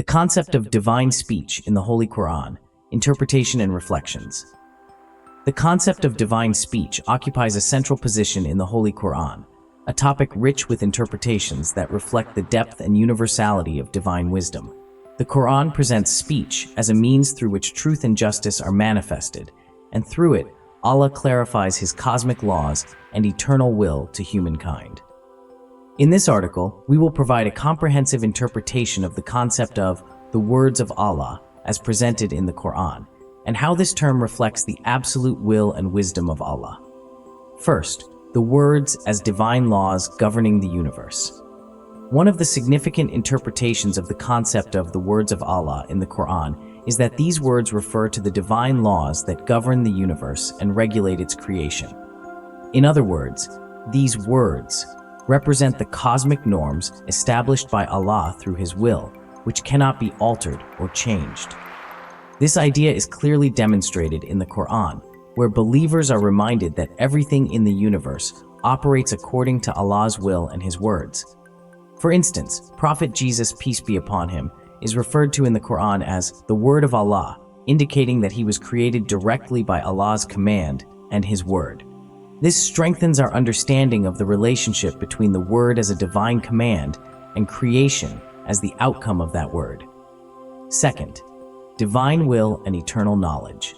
The concept of divine speech in the Holy Qur'an, interpretation and reflections. The concept of divine speech occupies a central position in the Holy Qur'an, a topic rich with interpretations that reflect the depth and universality of divine wisdom. The Qur'an presents speech as a means through which truth and justice are manifested, and through it, Allah clarifies His cosmic laws and eternal will to humankind. In this article, we will provide a comprehensive interpretation of the concept of the words of Allah as presented in the Qur'an, and how this term reflects the absolute will and wisdom of Allah. First, the words as divine laws governing the universe. One of the significant interpretations of the concept of the words of Allah in the Qur'an is that these words refer to the divine laws that govern the universe and regulate its creation. In other words, these words represent the cosmic norms established by Allah through His will, which cannot be altered or changed. This idea is clearly demonstrated in the Qur'an, where believers are reminded that everything in the universe operates according to Allah's will and His words. For instance, Prophet Jesus, peace be upon him, is referred to in the Qur'an as the Word of Allah, indicating that he was created directly by Allah's command and His word. This strengthens our understanding of the relationship between the word as a divine command and creation as the outcome of that word. Second, divine will and eternal knowledge.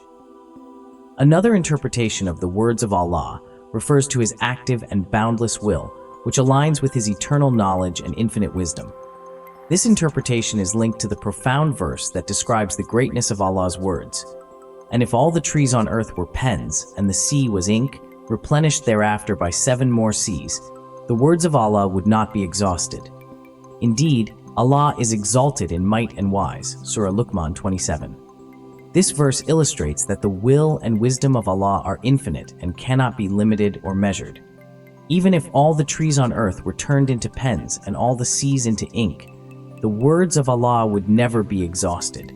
Another interpretation of the words of Allah refers to His active and boundless will, which aligns with His eternal knowledge and infinite wisdom. This interpretation is linked to the profound verse that describes the greatness of Allah's words. And if all the trees on earth were pens, and the sea was ink, replenished thereafter by 7 more seas, the words of Allah would not be exhausted. Indeed, Allah is exalted in might and wise, Surah Luqman 27. This verse illustrates that the will and wisdom of Allah are infinite and cannot be limited or measured. Even if all the trees on earth were turned into pens and all the seas into ink, the words of Allah would never be exhausted.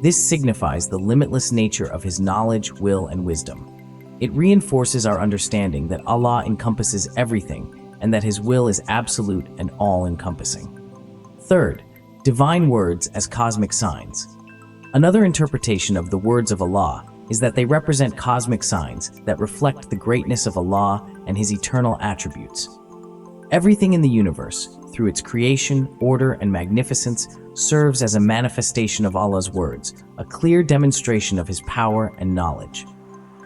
This signifies the limitless nature of His knowledge, will, and wisdom. It reinforces our understanding that Allah encompasses everything and that His will is absolute and all-encompassing. Third, divine words as cosmic signs. Another interpretation of the words of Allah is that they represent cosmic signs that reflect the greatness of Allah and His eternal attributes. Everything in the universe, through its creation, order, and magnificence, serves as a manifestation of Allah's words, a clear demonstration of His power and knowledge.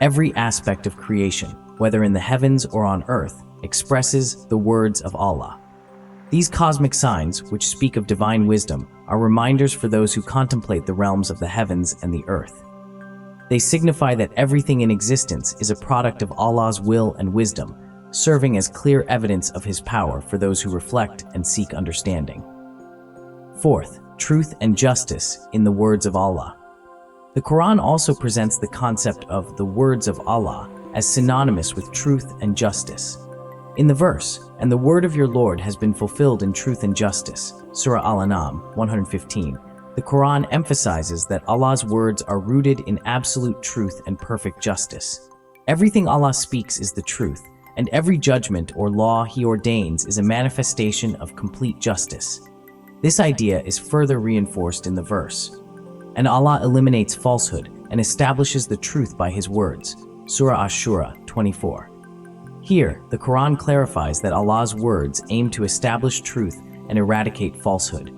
Every aspect of creation, whether in the heavens or on earth, expresses the words of Allah. These cosmic signs, which speak of divine wisdom, are reminders for those who contemplate the realms of the heavens and the earth. They signify that everything in existence is a product of Allah's will and wisdom, serving as clear evidence of His power for those who reflect and seek understanding. Fourth, truth and justice in the words of Allah. The Quran also presents the concept of the words of Allah as synonymous with truth and justice. In the verse, "And the word of your Lord has been fulfilled in truth and justice," Surah Al-An'am 115, the Quran emphasizes that Allah's words are rooted in absolute truth and perfect justice. Everything Allah speaks is the truth, and every judgment or law He ordains is a manifestation of complete justice. This idea is further reinforced in the verse. "And Allah eliminates falsehood and establishes the truth by His words," Surah Ash-Shura 24. Here, the Quran clarifies that Allah's words aim to establish truth and eradicate falsehood.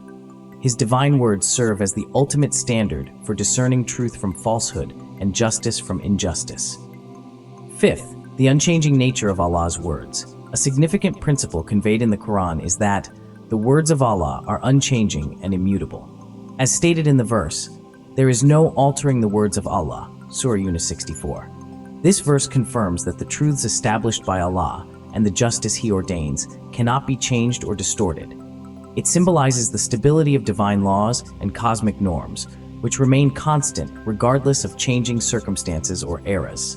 His divine words serve as the ultimate standard for discerning truth from falsehood and justice from injustice. Fifth, the unchanging nature of Allah's words. A significant principle conveyed in the Quran is that the words of Allah are unchanging and immutable. As stated in the verse, "There is no altering the words of Allah," Surah Yunus 64. This verse confirms that the truths established by Allah and the justice He ordains cannot be changed or distorted. It symbolizes the stability of divine laws and cosmic norms, which remain constant regardless of changing circumstances or eras.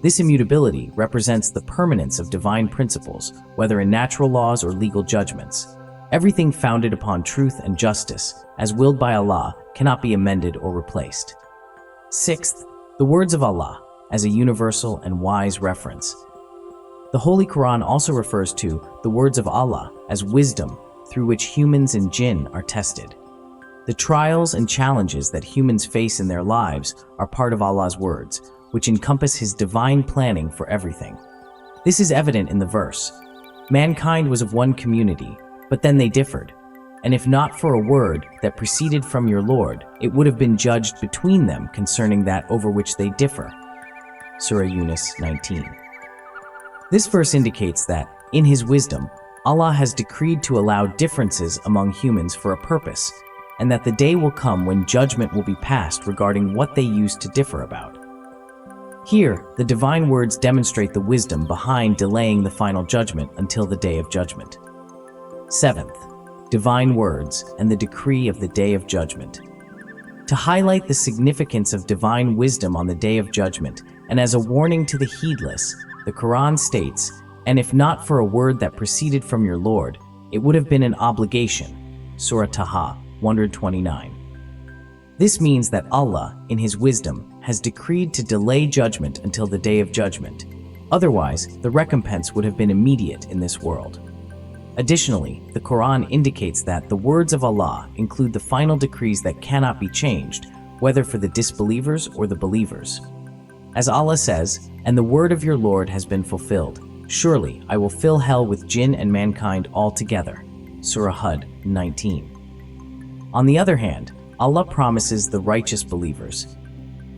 This immutability represents the permanence of divine principles, whether in natural laws or legal judgments. Everything founded upon truth and justice, as willed by Allah, cannot be amended or replaced. Sixth, the words of Allah as a universal and wise reference. The Holy Quran also refers to the words of Allah as wisdom through which humans and jinn are tested. The trials and challenges that humans face in their lives are part of Allah's words, which encompass His divine planning for everything. This is evident in the verse. Mankind was of one community, but then they differed. And if not for a word that proceeded from your Lord, it would have been judged between them concerning that over which they differ. Surah Yunus 19. This verse indicates that, in His wisdom, Allah has decreed to allow differences among humans for a purpose, and that the day will come when judgment will be passed regarding what they used to differ about. Here, the divine words demonstrate the wisdom behind delaying the final judgment until the day of judgment. Seventh, divine words and the decree of the day of judgment. To highlight the significance of divine wisdom on the day of judgment, and as a warning to the heedless, the Qur'an states, "And if not for a word that proceeded from your Lord, it would have been an obligation." Surah Taha 129. This means that Allah, in His wisdom, has decreed to delay judgment until the day of judgment. Otherwise, the recompense would have been immediate in this world. Additionally, the Qur'an indicates that the words of Allah include the final decrees that cannot be changed, whether for the disbelievers or the believers. As Allah says, "And the word of your Lord has been fulfilled. Surely I will fill hell with jinn and mankind altogether." Surah Hud 19. On the other hand, Allah promises the righteous believers.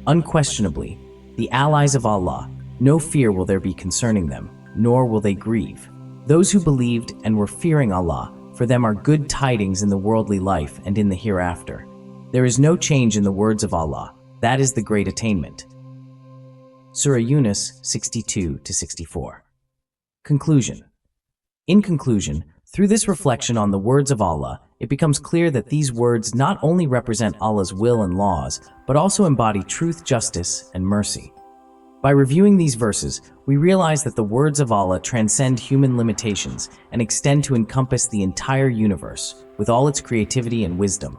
Unquestionably, the allies of Allah, no fear will there be concerning them, nor will they grieve. Those who believed and were fearing Allah, for them are good tidings in the worldly life and in the hereafter. There is no change in the words of Allah. That is the great attainment. Surah Yunus 62-64. Conclusion. In conclusion, through this reflection on the words of Allah, it becomes clear that these words not only represent Allah's will and laws, but also embody truth, justice, and mercy. By reviewing these verses, we realize that the words of Allah transcend human limitations and extend to encompass the entire universe, with all its creativity and wisdom.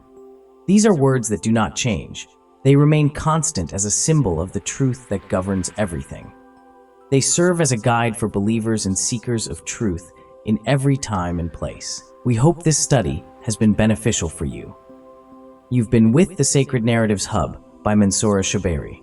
These are words that do not change. They remain constant as a symbol of the truth that governs everything. They serve as a guide for believers and seekers of truth in every time and place. We hope this study has been beneficial for you. You've been with the Sacred Narratives Hub by Mansoura Shaberi.